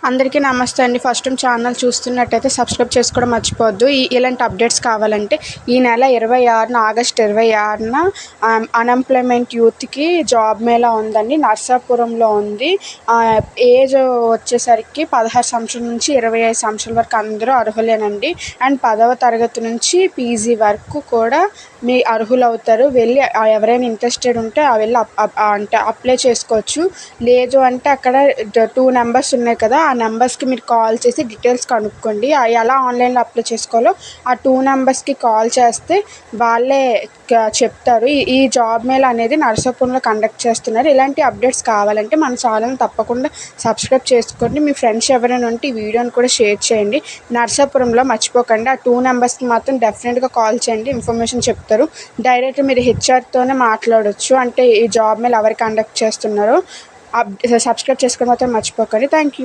అందరికీ నమస్తే అండి. ఫస్ట్ టైం ఛానల్ చూస్తున్నట్టయితే సబ్స్క్రైబ్ చేసుకోవడం మర్చిపోవద్దు. ఇలాంటి అప్డేట్స్ కావాలంటే ఈ నెల 26న ఆగస్ట్ 26న అన్ఎంప్లాయ్మెంట్ యూత్కి జాబ్ మేళా ఉందండి. నర్సాపురంలో ఉంది. ఏజ్ వచ్చేసరికి 16 సంవత్సరాల నుంచి 25 సంవత్సరాల వరకు అందరూ అర్హులేనండి. అండ్ 10వ తరగతి నుంచి పీజీ వరకు కూడా మీ అర్హులవుతారు. వెళ్ళి ఎవరైనా ఇంట్రెస్టెడ్ ఉంటే వెళ్ళి అంటే అప్లై చేసుకోవచ్చు. లేదు అంటే అక్కడ 2 నెంబర్స్ ఉన్నాయి కదా, ఆ నెంబర్స్కి మీరు కాల్ చేసి డీటెయిల్స్ కనుక్కోండి. ఎలా ఆన్లైన్లో అప్లై చేసుకోవాలో ఆ 2 నెంబర్స్కి కాల్ చేస్తే వాళ్ళే చెప్తారు. ఈ జాబ్ మేళా అనేది నర్సాపురంలో కండక్ట్ చేస్తున్నారు. ఇలాంటి అప్డేట్స్ కావాలంటే మన ఛానల్ తప్పకుండా సబ్స్క్రైబ్ చేసుకోండి. మీ ఫ్రెండ్స్ ఎవరైనా ఉంటే ఈ వీడియోని కూడా షేర్ చేయండి. నర్సాపురంలో మర్చిపోకండి. ఆ 2 నెంబర్స్కి మాత్రం డెఫినెట్గా కాల్ చేయండి. ఇన్ఫర్మేషన్ చెప్తారు. డైరెక్ట్ మీరు హెచ్ఆర్తోనే మాట్లాడవచ్చు. అంటే ఈ జాబ్ మేళా ఎవరు కండక్ట్ చేస్తున్నారో సబ్స్క్రైబ్ చేసుకోవడం మాత్రం మర్చిపోకండి. Thank you.